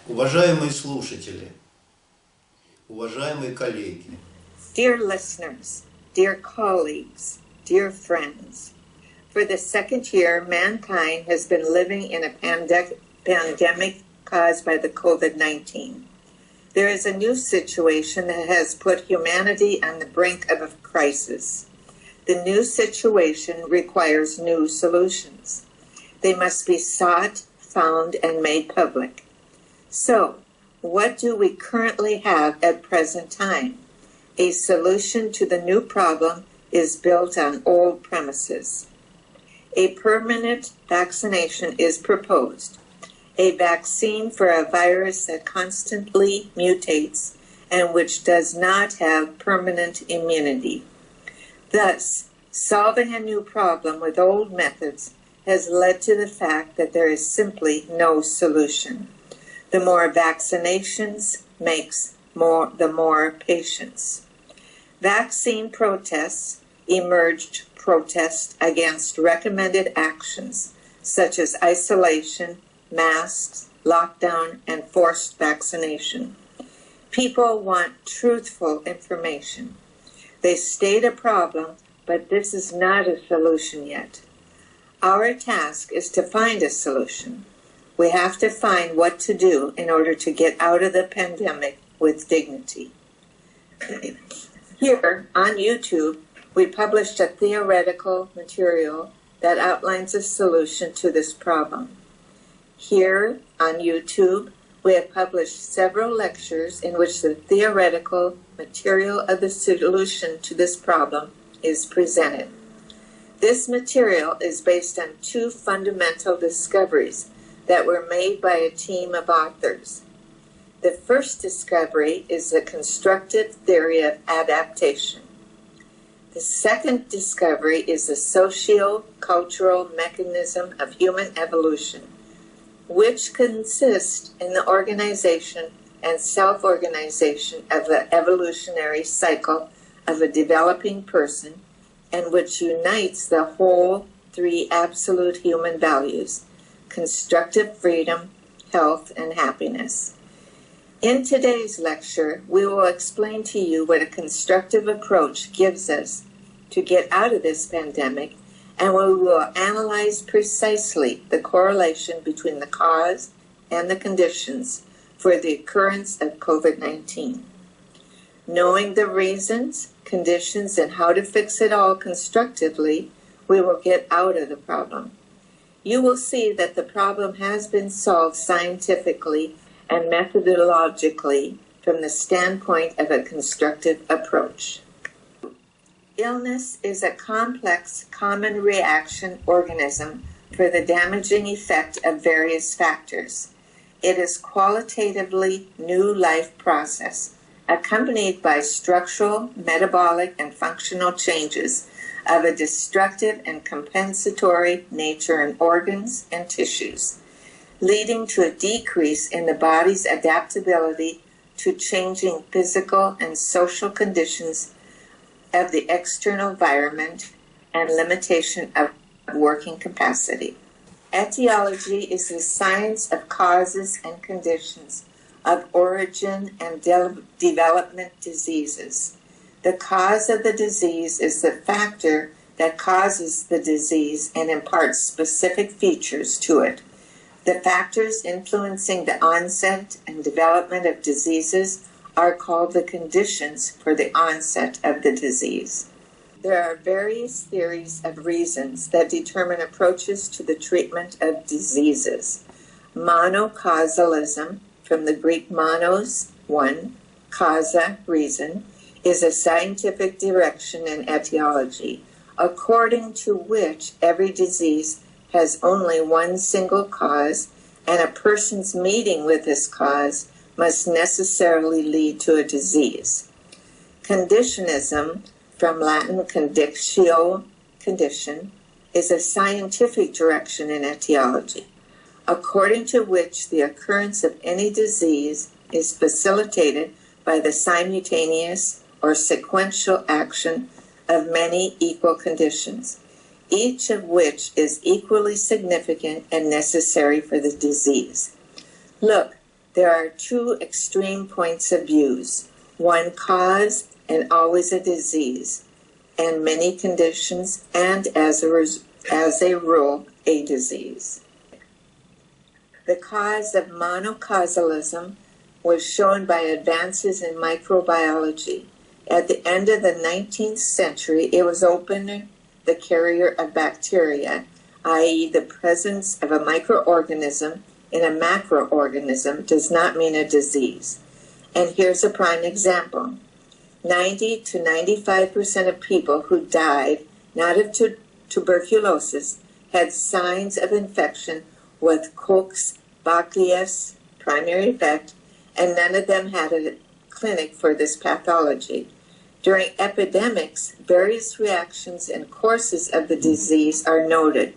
Уважаемые слушатели, уважаемые коллеги. Dear listeners, dear colleagues, dear friends, for the second year, mankind has been living in a pandemic caused by the COVID-19. There is a new situation that has put humanity on the brink of a crisis. The new situation requires new solutions. They must be sought, found, and made public. So, what do we currently have at present time? A solution to the new problem is built on old premises. A permanent vaccination is proposed, a vaccine for a virus that constantly mutates and which does not have permanent immunity. Thus, solving a new problem with old methods has led to the fact that there is simply no solution. The more vaccinations makes the more patients. Vaccine protests emerged protests against recommended actions such as isolation, masks, lockdown, and forced vaccination. People want truthful information. They state a problem, but this is not a solution yet. Our task is to find a solution. We have to find what to do in order to get out of the pandemic with dignity. Here on YouTube, we published a theoretical material that outlines a solution to this problem. Here on YouTube, we have published several lectures in which the theoretical material of the solution to this problem is presented. This material is based on two fundamental discoveries that were made by a team of authors. The first discovery is the constructive theory of adaptation. The second discovery is the socio-cultural mechanism of human evolution, which consists in the organization and self-organization of the evolutionary cycle of a developing person, and which unites the whole three absolute human values: constructive freedom, health, and happiness. In today's lecture, we will explain to you what a constructive approach gives us to get out of this pandemic, and we will analyze precisely the correlation between the cause and the conditions for the occurrence of COVID-19. Knowing the reasons, conditions, and how to fix it all constructively, we will get out of the problem. You will see that the problem has been solved scientifically and methodologically from the standpoint of a constructive approach. Illness is a complex, common reaction organism for the damaging effect of various factors. It is qualitatively new life process, accompanied by structural, metabolic, and functional changes of a destructive and compensatory nature in organs and tissues, leading to a decrease in the body's adaptability to changing physical and social conditions of the external environment and limitation of working capacity. Etiology is the science of causes and conditions of origin and development diseases. The cause of the disease is the factor that causes the disease and imparts specific features to it. The factors influencing the onset and development of diseases are called the conditions for the onset of the disease. There are various theories of reasons that determine approaches to the treatment of diseases. Monocausalism, from the Greek monos, one, causa, reason, is a scientific direction in etiology, according to which every disease has only one single cause, and a person's meeting with this cause must necessarily lead to a disease. Conditionism, from Latin conditio, condition, is a scientific direction in etiology, according to which the occurrence of any disease is facilitated by the simultaneous or sequential action of many equal conditions, each of which is equally significant and necessary for the disease. Look, There are two extreme points of views, one cause and always a disease, and many conditions, and as a rule, a disease. The cause of monocausalism was shown by advances in microbiology. At the end of the 19th century, it was open the carrier of bacteria, i.e. the presence of a microorganism in a macroorganism does not mean a disease. And here's a prime example. 90 to 95% of people who died, not of tuberculosis, had signs of infection with Koch's Baklief's primary effect, and none of them had a clinic for this pathology. During epidemics, various reactions and courses of the disease are noted.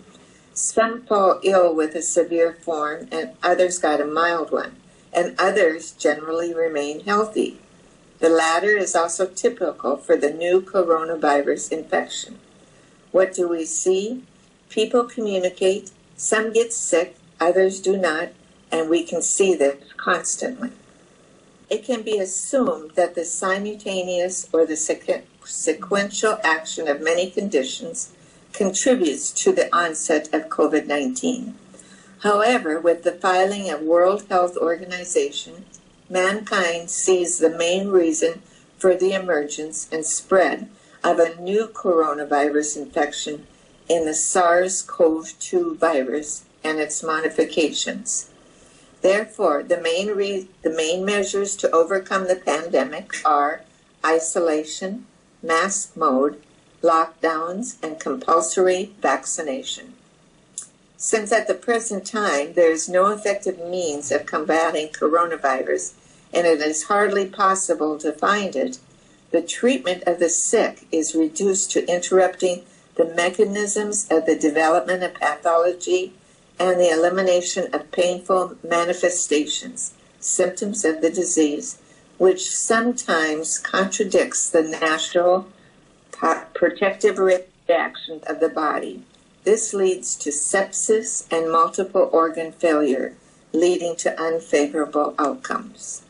Some fall ill with a severe form, and others got a mild one, and others generally remain healthy. The latter is also typical for the new coronavirus infection. What do we see? People communicate, some get sick, others do not, and we can see this constantly. It can be assumed that the simultaneous or the sequential action of many conditions contributes to the onset of COVID-19. However, with the filing of World Health Organization, mankind sees the main reason for the emergence and spread of a new coronavirus infection in the SARS-CoV-2 virus and its modifications. Therefore, the main measures to overcome the pandemic are isolation, mask mode, lockdowns, and compulsory vaccination. Since at the present time there is no effective means of combating coronavirus, and it is hardly possible to find it, the treatment of the sick is reduced to interrupting the mechanisms of the development of pathology and the elimination of painful manifestations, symptoms of the disease, which sometimes contradicts the natural protective reaction of the body. This leads to sepsis and multiple organ failure, leading to unfavorable outcomes.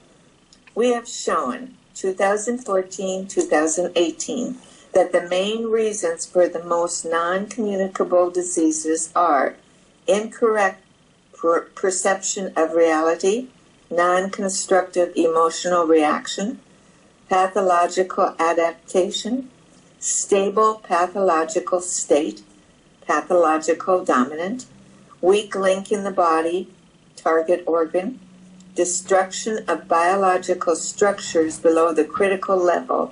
We have shown, 2014-2018, that the main reasons for the most non-communicable diseases are incorrect perception of reality, non-constructive emotional reaction, pathological adaptation, stable pathological state, pathological dominant, weak link in the body, target organ, destruction of biological structures below the critical level,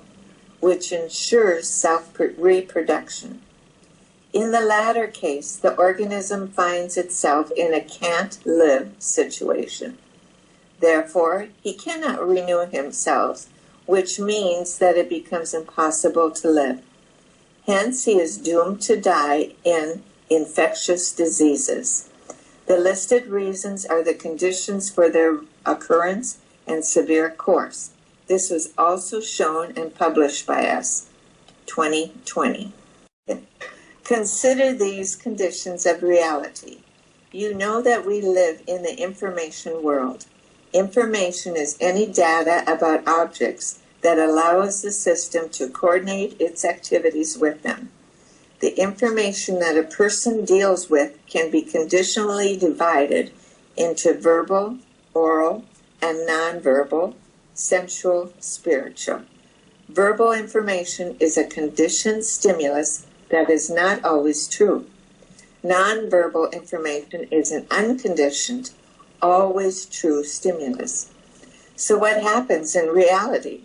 which ensures self-reproduction. In the latter case, the organism finds itself in a can't-live situation. Therefore, he cannot renew himself, which means that it becomes impossible to live. Hence, he is doomed to die in infectious diseases. The listed reasons are the conditions for their occurrence and severe course. This was also shown and published by us, 2020. Consider these conditions of reality. You know that we live in the information world. Information is any data about objects that allows the system to coordinate its activities with them. The information that a person deals with can be conditionally divided into verbal, oral, and nonverbal, sensual, spiritual. Verbal information is a conditioned stimulus that is not always true. Nonverbal information is an unconditioned, always true stimulus. So what happens in reality?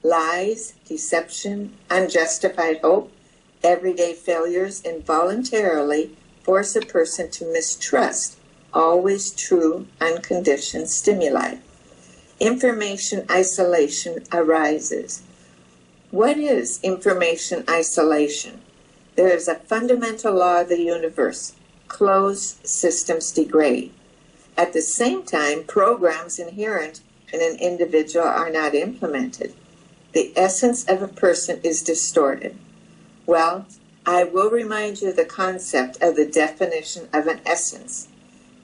Lies, deception, unjustified hope, everyday failures involuntarily force a person to mistrust always true, unconditioned stimuli. Information isolation arises. What is information isolation? There is a fundamental law of the universe. Closed systems degrade. At the same time, programs inherent in an individual are not implemented. The essence of a person is distorted. Well, I will remind you the concept of the definition of an essence.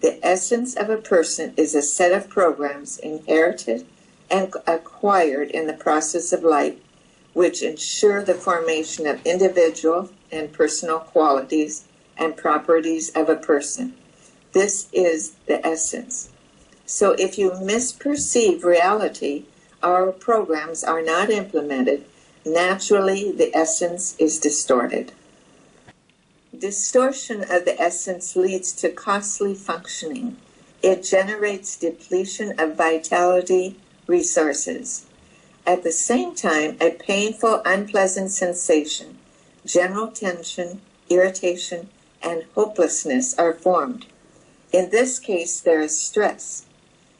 The essence of a person is a set of programs inherited and acquired in the process of life, which ensure the formation of individual and personal qualities and properties of a person. This is the essence. So if you misperceive reality, our programs are not implemented, naturally the essence is distorted. Distortion of the essence leads to costly functioning. It generates depletion of vitality resources. At the same time, a painful, unpleasant sensation, general tension, irritation, and hopelessness are formed. In this case, there is stress.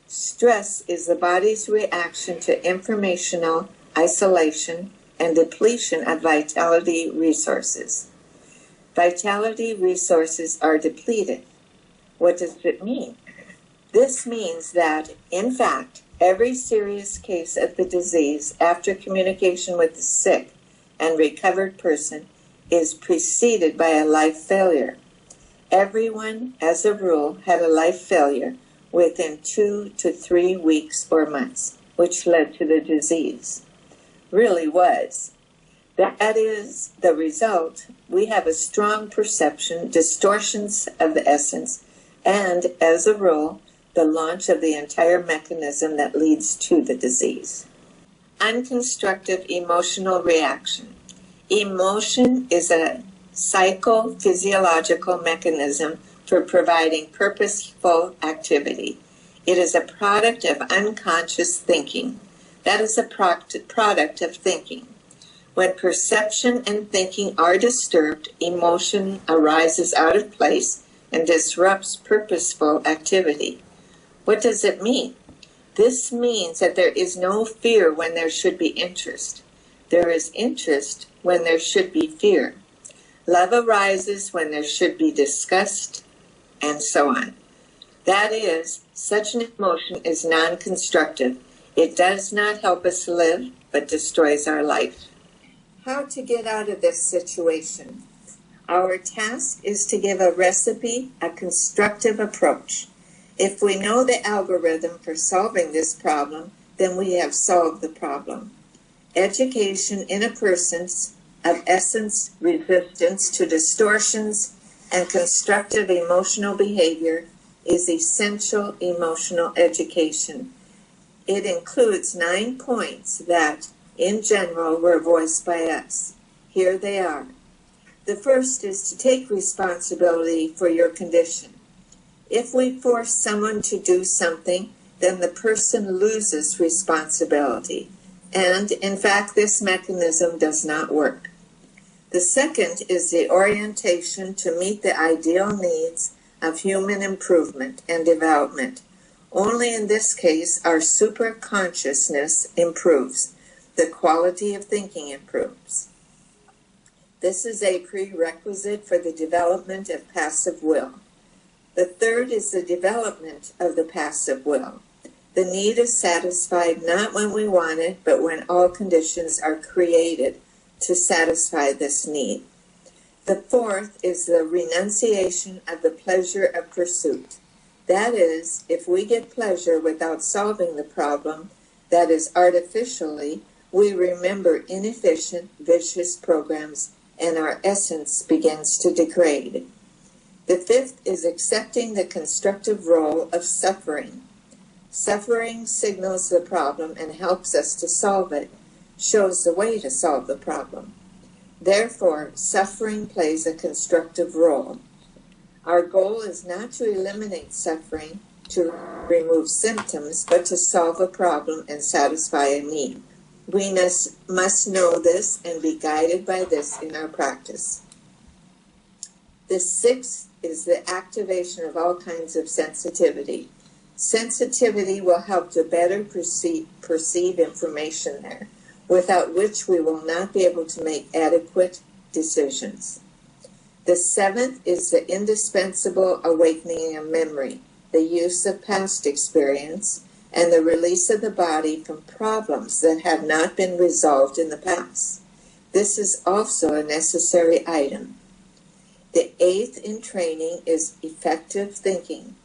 Stress is the body's reaction to informational isolation and depletion of vitality resources. Vitality resources are depleted. What does it mean? This means that, in fact, every serious case of the disease after communication with the sick and recovered person is preceded by a life failure. Everyone, as a rule, had a life failure within 2 to 3 weeks or months, which led to the disease. Really was. That is the result. We have a strong perception, distortions of the essence, and, as a rule, the launch of the entire mechanism that leads to the disease. Unconstructive emotional reaction. Emotion is a psychophysiological mechanism for providing purposeful activity. It is a product of unconscious thinking. That is a product of thinking. When perception and thinking are disturbed, emotion arises out of place and disrupts purposeful activity. What does it mean? This means that there is no fear when there should be interest. There is interest when there should be fear. Love arises when there should be disgust, and so on. That is, such an emotion is non-constructive. It does not help us live, but destroys our life. How to get out of this situation? Our task is to give a recipe, a constructive approach. If we know the algorithm for solving this problem, then we have solved the problem. Education in a person's of essence resistance to distortions and constructive emotional behavior is essential emotional education. It includes 9 points that, in general, were voiced by us. Here they are. The first is to take responsibility for your condition. If we force someone to do something, then the person loses responsibility. And, in fact, this mechanism does not work. The second is the orientation to meet the ideal needs of human improvement and development. Only in this case, our superconsciousness improves. The quality of thinking improves. This is a prerequisite for the development of passive will. The third is the development of the passive will. The need is satisfied not when we want it, but when all conditions are created to satisfy this need. The fourth is the renunciation of the pleasure of pursuit. That is, if we get pleasure without solving the problem, that is artificially, we remember inefficient, vicious programs, and our essence begins to degrade. The fifth is accepting the constructive role of suffering. Suffering signals the problem and helps us to solve it, shows the way to solve the problem. Therefore, suffering plays a constructive role. Our goal is not to eliminate suffering, to remove symptoms, but to solve a problem and satisfy a need. We must know this and be guided by this in our practice. The sixth is the activation of all kinds of sensitivity. Sensitivity will help to better perceive information there, without which we will not be able to make adequate decisions. The seventh is the indispensable awakening of memory, the use of past experience, and the release of the body from problems that have not been resolved in the past. This is also a necessary item. The eighth in training is effective thinking.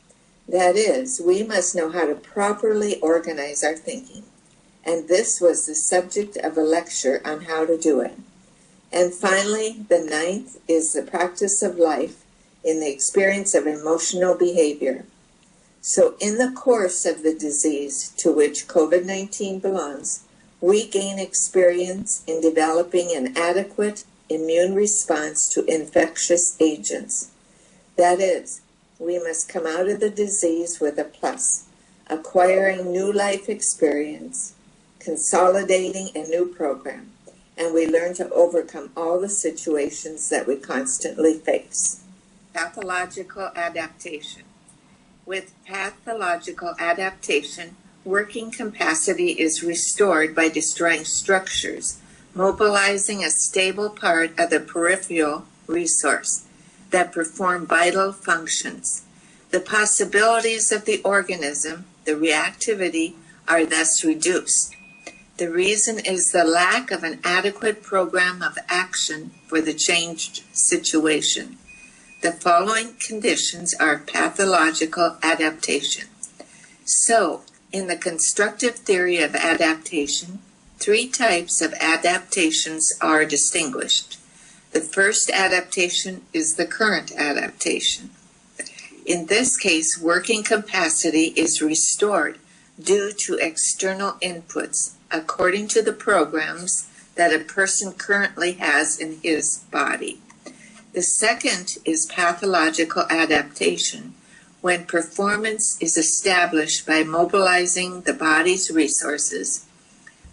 That is, we must know how to properly organize our thinking. And this was the subject of a lecture on how to do it. And finally, the ninth is the practice of life in the experience of emotional behavior. So in the course of the disease to which COVID-19 belongs, we gain experience in developing an adequate immune response to infectious agents. That is, we must come out of the disease with a plus, acquiring new life experience, consolidating a new program, and we learn to overcome all the situations that we constantly face. Pathological adaptation. With pathological adaptation, working capacity is restored by destroying structures, mobilizing a stable part of the peripheral resource that perform vital functions. The possibilities of the organism, the reactivity, are thus reduced. The reason is the lack of an adequate program of action for the changed situation. The following conditions are pathological adaptation. So, in the constructive theory of adaptation, 3 types of adaptations are distinguished. The first adaptation is the current adaptation. In this case, working capacity is restored due to external inputs according to the programs that a person currently has in his body. The second is pathological adaptation, when performance is established by mobilizing the body's resources,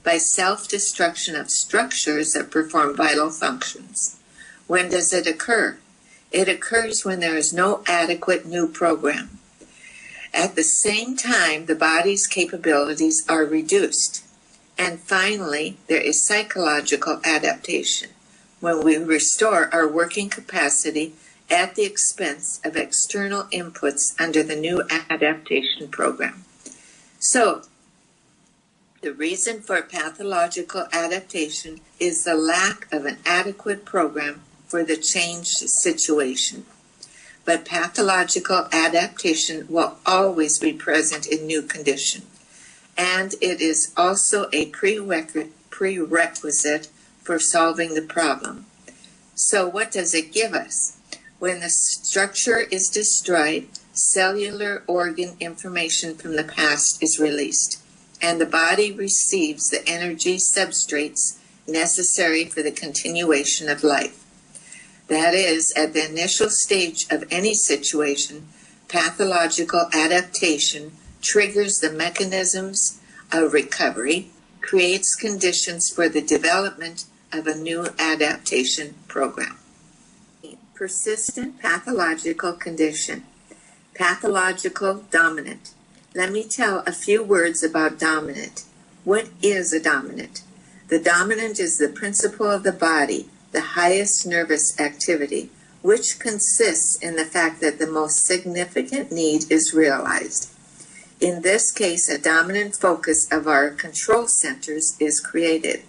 by self-destruction of structures that perform vital functions. When does it occur? It occurs when there is no adequate new program. At the same time, the body's capabilities are reduced. And finally, there is psychological adaptation, when we restore our working capacity at the expense of external inputs under the new adaptation program. So, the reason for pathological adaptation is the lack of an adequate program for the changed situation. But pathological adaptation will always be present in new condition, and it is also a prerequisite for solving the problem. So what does it give us? When the structure is destroyed, cellular organ information from the past is released, and the body receives the energy substrates necessary for the continuation of life. That is, at the initial stage of any situation, pathological adaptation triggers the mechanisms of recovery, creates conditions for the development of a new adaptation program. Persistent pathological condition. Pathological dominant. Let me tell a few words about dominant. What is a dominant? The dominant is the principle of the body, the highest nervous activity, which consists in the fact that the most significant need is realized. In this case, a dominant focus of our control centers is created.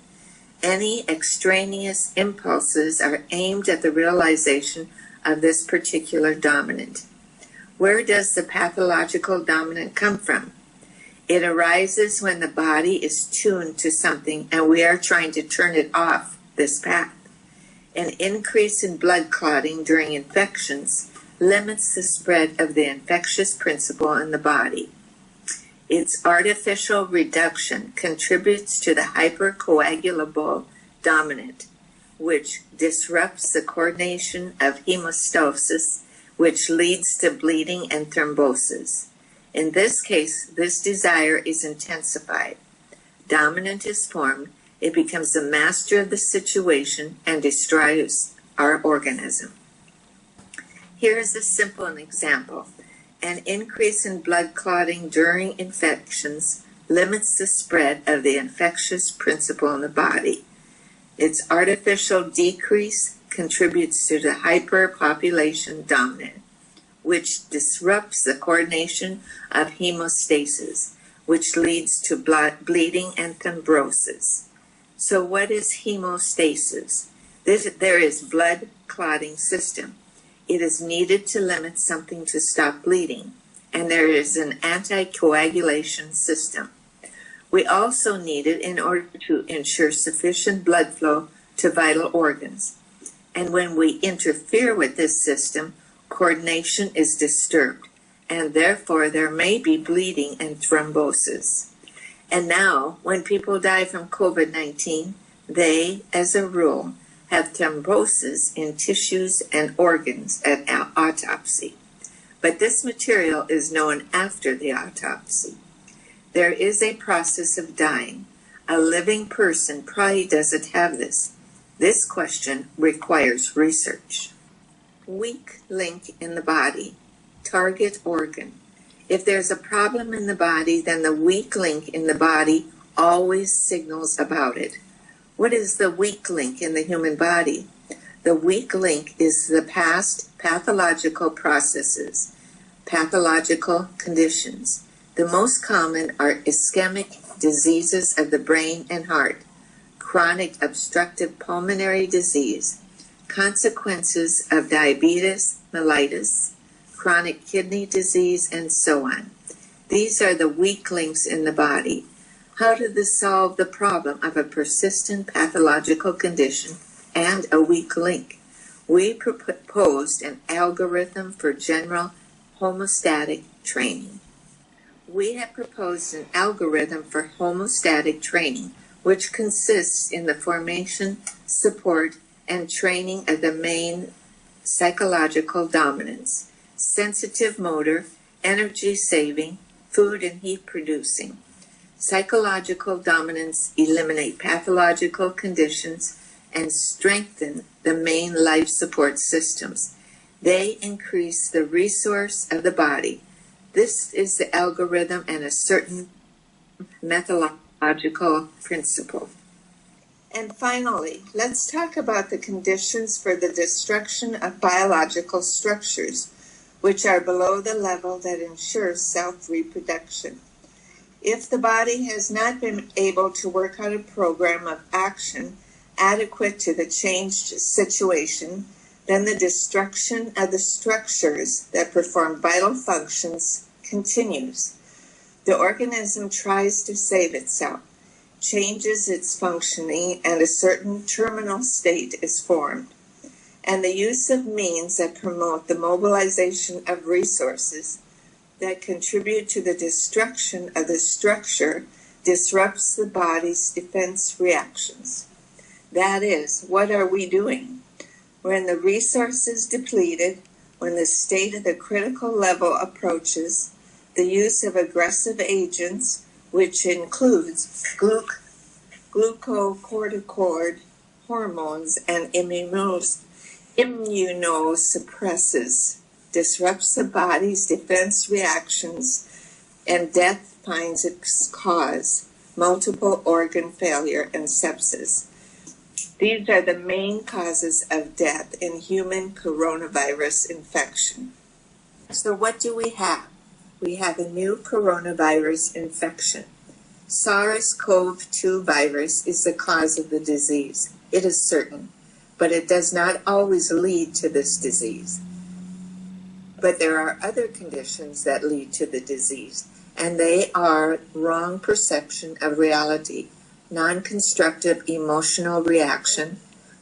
Any extraneous impulses are aimed at the realization of this particular dominant. Where does the pathological dominant come from? It arises when the body is tuned to something and we are trying to turn it off this path. An increase in blood clotting during infections limits the spread of the infectious principle in the body. Its artificial reduction contributes to the hypercoagulable dominant, which disrupts the coordination of hemostasis, which leads to bleeding and thrombosis. In this case, this desire is intensified. Dominant is formed, it becomes the master of the situation and destroys our organism. Here is a simple example. An increase in blood clotting during infections limits the spread of the infectious principle in the body. Its artificial decrease contributes to the hyperpopulation dominant, which disrupts the coordination of hemostasis, which leads to bleeding and thrombosis. So what is hemostasis? There is blood clotting system. It is needed to limit something to stop bleeding, and there is an anticoagulation system. We also need it in order to ensure sufficient blood flow to vital organs. And when we interfere with this system, coordination is disturbed, and therefore there may be bleeding and thrombosis. And now, when people die from COVID-19, they, as a rule, have thrombosis in tissues and organs at autopsy. But this material is known after the autopsy. There is a process of dying. A living person probably doesn't have this. This question requires research. Weak link in the body, target organ. If there's a problem in the body, then the weak link in the body always signals about it. What is the weak link in the human body? The weak link is the past pathological processes, pathological conditions. The most common are ischemic diseases of the brain and heart, chronic obstructive pulmonary disease, consequences of diabetes mellitus, chronic kidney disease, and so on. These are the weak links in the body. How do this solve the problem of a persistent pathological condition and a weak link? We proposed an algorithm for general homeostatic training. We have proposed an algorithm for homeostatic training, which consists in the formation, support, and training of the main psychological dominants: sensitive motor, energy saving, food and heat producing. Psychological dominants eliminate pathological conditions and strengthen the main life support systems. They increase the resource of the body. This is the algorithm and a certain methodological principle. And finally, let's talk about the conditions for the destruction of biological structures, which are below the level that ensures self-reproduction. If the body has not been able to work out a program of action adequate to the changed situation, then the destruction of the structures that perform vital functions continues. The organism tries to save itself, changes its functioning, and a certain terminal state is formed. And the use of means that promote the mobilization of resources that contribute to the destruction of the structure disrupts the body's defense reactions. That is, what are we doing? When the resource is depleted, when the state of the critical level approaches, the use of aggressive agents, which includes glucocorticoid hormones and immunosuppressants, disrupts the body's defense reactions, and death finds its cause: multiple organ failure and sepsis. These are the main causes of death in human coronavirus infection. So what do we have? We have a new coronavirus infection. SARS-CoV-2 virus is the cause of the disease. It is certain, but it does not always lead to this disease. But there are other conditions that lead to the disease, and they are wrong perception of reality, non-constructive emotional reaction,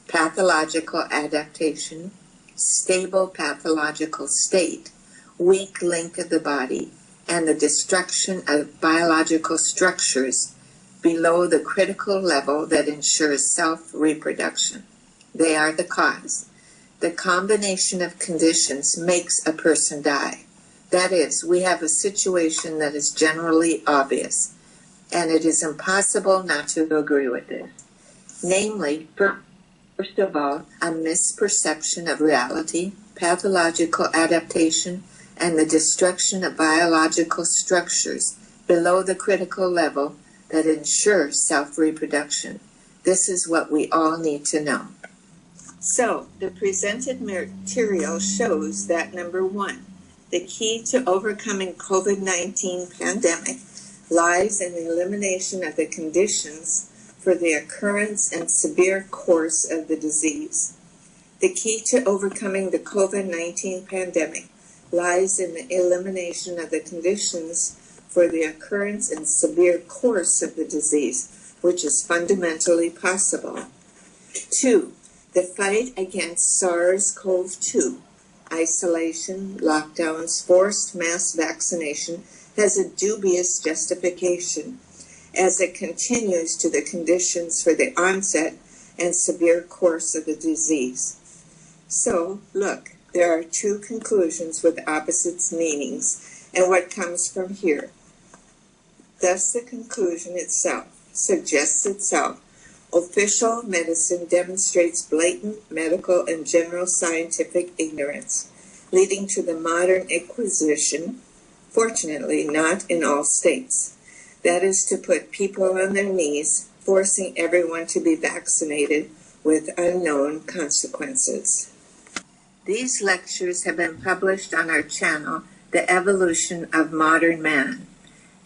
pathological adaptation, stable pathological state, weak link of the body, and the destruction of biological structures below the critical level that ensures self-reproduction. They are the cause. The combination of conditions makes a person die. That is, we have a situation that is generally obvious, and it is impossible not to agree with it. Namely, first of all, a misperception of reality, pathological adaptation, and the destruction of biological structures below the critical level that ensure self-reproduction. This is what we all need to know. So, the presented material shows that number one, the key to overcoming COVID-19 pandemic lies in the elimination of the conditions for the occurrence and severe course of the disease. The key to overcoming the COVID-19 pandemic lies in the elimination of the conditions for the occurrence and severe course of the disease, which is fundamentally possible. 2. The fight against SARS-CoV-2, isolation, lockdowns, forced mass vaccination, has a dubious justification as it continues to the conditions for the onset and severe course of the disease. So, look, there are two conclusions with opposite meanings, and what comes from here. Thus, the conclusion itself suggests itself. Official medicine demonstrates blatant medical and general scientific ignorance, leading to the modern inquisition, fortunately not in all states. That is to put people on their knees, forcing everyone to be vaccinated with unknown consequences. These lectures have been published on our channel, The Evolution of Modern Man.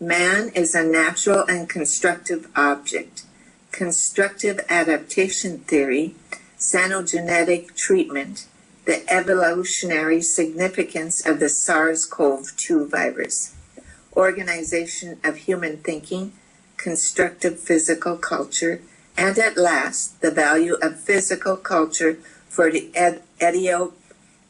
Man is a natural and constructive object. Constructive adaptation theory, cytogenetic treatment, the evolutionary significance of the SARS-CoV-2 virus, organization of human thinking, constructive physical culture, and at last, the value of physical culture for the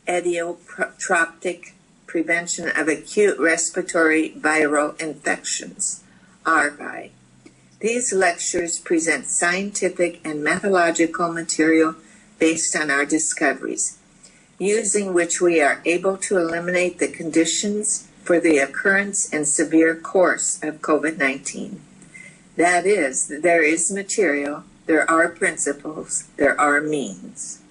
etiotropic prevention of acute respiratory viral infections, RVI. These lectures present scientific and methodological material based on our discoveries, using which we are able to eliminate the conditions for the occurrence and severe course of COVID-19. That is, there is material, there are principles, there are means.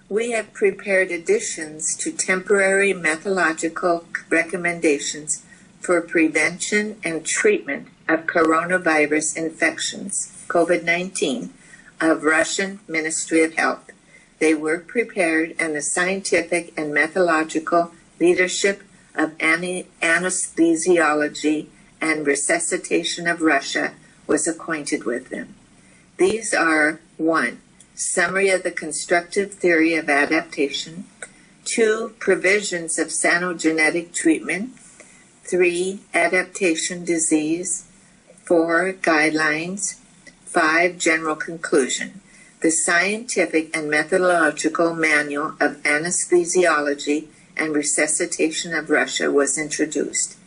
We have prepared additions to temporary methodological recommendations for prevention and treatment of coronavirus infections, COVID-19, of Russian Ministry of Health. They were prepared and the scientific and methodological leadership of anesthesiology and resuscitation of Russia was acquainted with them. These are 1. Summary of the constructive theory of adaptation, 2. Provisions of cytogenetic treatment, 3. Adaptation disease, 4. Guidelines, 5. General conclusion. The scientific and methodological manual of anesthesiology and resuscitation of Russia was introduced.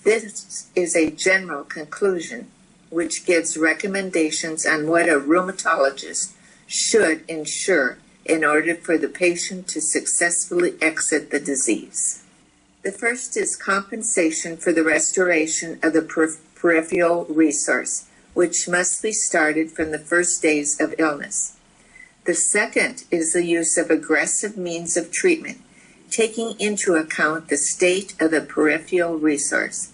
This is a general conclusion which gives recommendations on what a rheumatologist should ensure in order for the patient to successfully exit the disease. The first is compensation for the restoration of the peripheral resource, which must be started from the first days of illness. The second is the use of aggressive means of treatment, taking into account the state of the peripheral resource.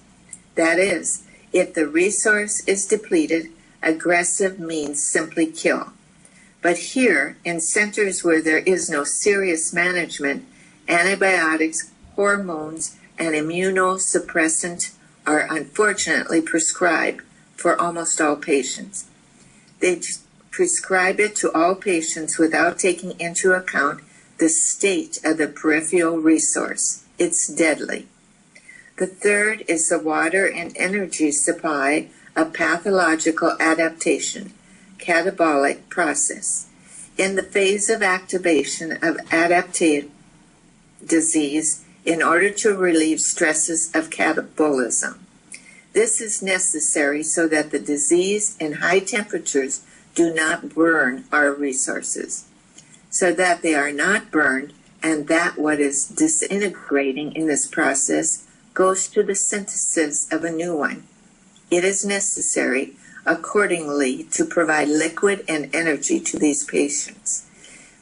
That is, if the resource is depleted, aggressive means simply kill. But here, in centers where there is no serious management, antibiotics, hormones, and immunosuppressant are unfortunately prescribed for almost all patients. They prescribe it to all patients without taking into account the state of the peripheral resource. It's deadly. The third is the water and energy supply of pathological adaptation, catabolic process. In the phase of activation of adaptive disease in order to relieve stresses of catabolism. This is necessary so that the disease and high temperatures do not burn our resources, so that they are not burned and that what is disintegrating in this process goes to the synthesis of a new one. It is necessary, accordingly, to provide liquid and energy to these patients.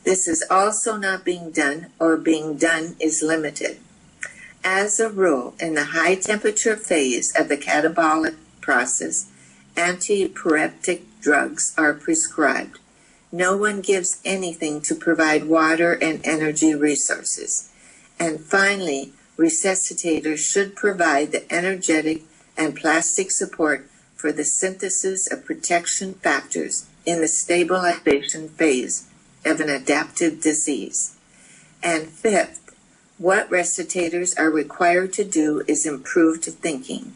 This is also not being done, or being done is limited. As a rule, in the high temperature phase of the catabolic process, antipyretic drugs are prescribed. No one gives anything to provide water and energy resources. And finally, resuscitators should provide the energetic and plastic support for the synthesis of protection factors in the stabilization phase of an adaptive disease. And fifth, What recitators are required to do is improved thinking.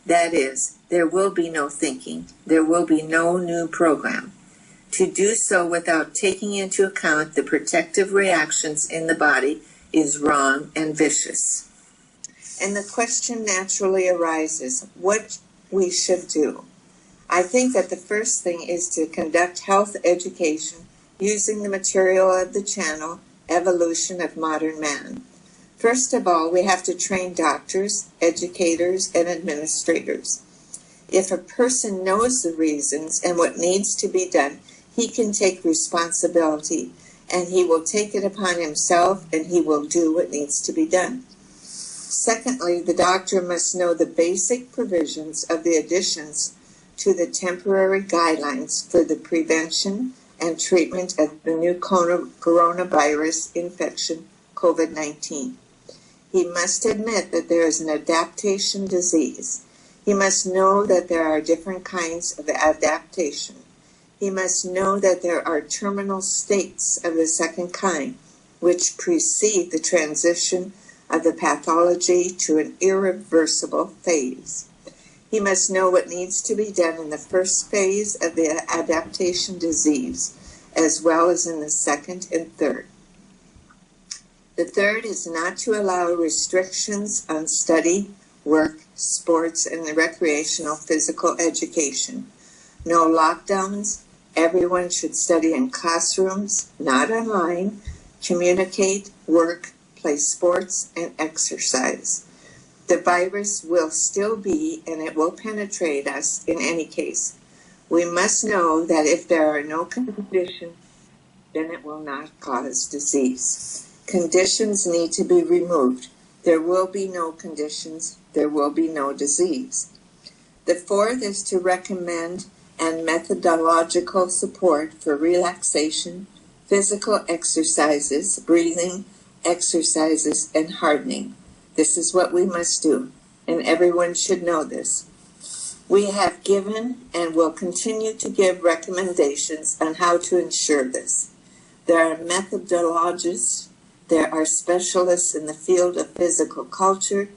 That is, there will be no thinking. There will be no new program. To do so without taking into account the protective reactions in the body is wrong and vicious. And the question naturally arises, what we should do. I think that the first thing is to conduct health education using the material of the channel, Evolution of Modern Man. First of all, we have to train doctors, educators, and administrators. If a person knows the reasons and what needs to be done, he can take responsibility, and he will take it upon himself, and he will do what needs to be done. Secondly, the doctor must know the basic provisions of the additions to the temporary guidelines for the prevention and treatment of the new coronavirus infection, COVID-19. He must admit that there is an adaptation disease. He must know that there are different kinds of adaptation. He must know that there are terminal states of the second kind, which precede the transition of the pathology to an irreversible phase. He must know what needs to be done in the first phase of the adaptation disease, as well as in the second and third. The third is not to allow restrictions on study, work, sports, and recreational physical education. No lockdowns. Everyone should study in classrooms, not online, communicate, work, play sports, and exercise. The virus will still be, and it will penetrate us in any case. We must know that if there are no conditions, then it will not cause disease. Conditions need to be removed. There will be no conditions. There will be no disease. The fourth is to recommend and methodological support for relaxation, physical exercises, breathing exercises, and hardening. This is what we must do, and everyone should know this. We have given and will continue to give recommendations on how to ensure this. There are methodologists. There are specialists in the field of physical culture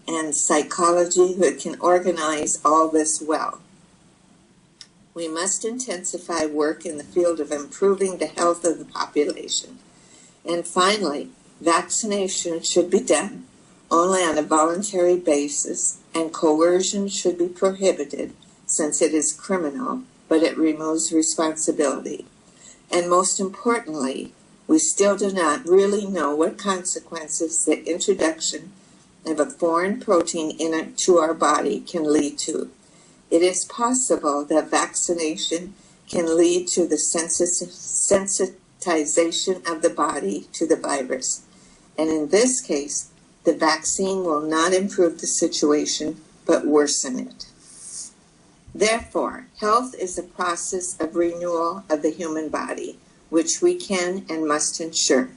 and psychology who can organize all this well. We must intensify work in the field of improving the health of the population. And finally, vaccination should be done only on a voluntary basis, and coercion should be prohibited since it is criminal, but it removes responsibility. And most importantly, we still do not really know what consequences the introduction of a foreign protein into our body can lead to. It is possible that vaccination can lead to the sensitization of the body to the virus. And in this case, the vaccine will not improve the situation, but worsen it. Therefore, health is a process of renewal of the human body, which we can and must ensure.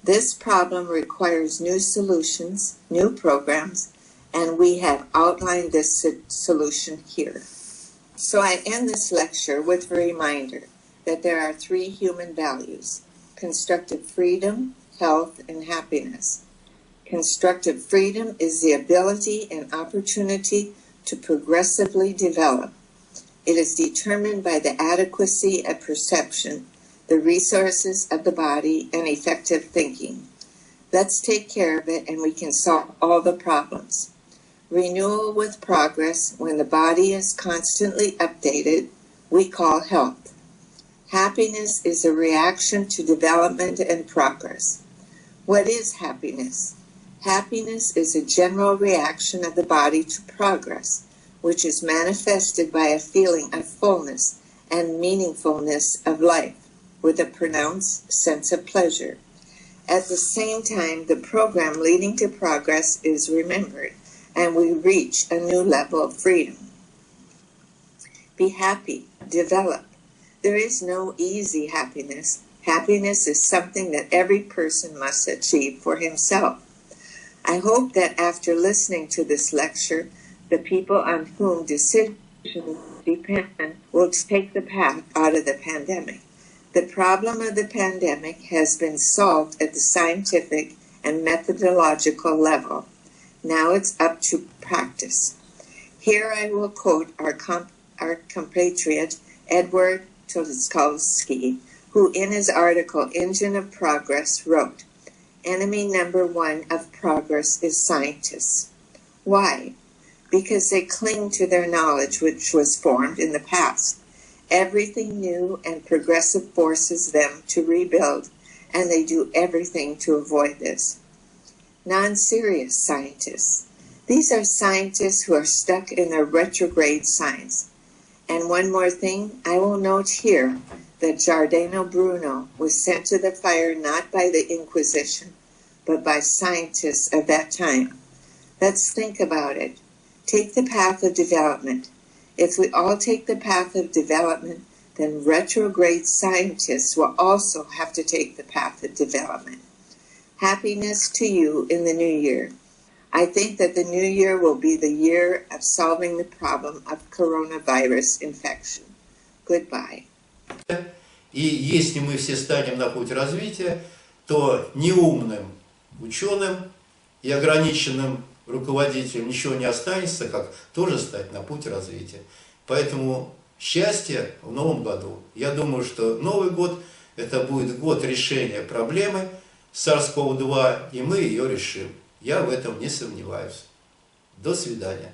This problem requires new solutions, new programs, and we have outlined this solution here. So I end this lecture with a reminder that there are three human values: constructive freedom, health, and happiness. Constructive freedom is the ability and opportunity to progressively develop. It is determined by the adequacy of perception, the resources of the body, and effective thinking. Let's take care of it and we can solve all the problems. Renewal with progress, when the body is constantly updated, we call health. Happiness is a reaction to development and progress. What is happiness? Happiness is a general reaction of the body to progress, which is manifested by a feeling of fullness and meaningfulness of life, with a pronounced sense of pleasure. At the same time, the program leading to progress is remembered, and we reach a new level of freedom. Be happy, develop. There is no easy happiness. Happiness is something that every person must achieve for himself. I hope that after listening to this lecture, the people on whom decisions depend will take the path out of the pandemic. The problem of the pandemic has been solved at the scientific and methodological level. Now it's up to practice. Here I will quote our compatriot Edward Tolskovsky, who in his article Engine of Progress wrote, "Enemy number one of progress is scientists." Why? Because they cling to their knowledge which was formed in the past. Everything new and progressive forces them to rebuild, and they do everything to avoid this. Non-serious scientists. These are scientists who are stuck in their retrograde science. And one more thing, I will note here that Giordano Bruno was sent to the fire not by the Inquisition, but by scientists of that time. Let's think about it. Take the path of development. If we all take the path of development, then retrograde scientists will also have to take the path of development. Happiness to you in the new year. I think that the new year will be the year of solving the problem of coronavirus infection. Goodbye. И если мы все станем на путь развития, то неумным ученым и ограниченным руководителям ничего не останется, как тоже стать на путь развития. Поэтому счастье в новом году. Я думаю, что Новый год – это будет год решения проблемы SARS-CoV-2, и мы ее решим. Я в этом не сомневаюсь. До свидания.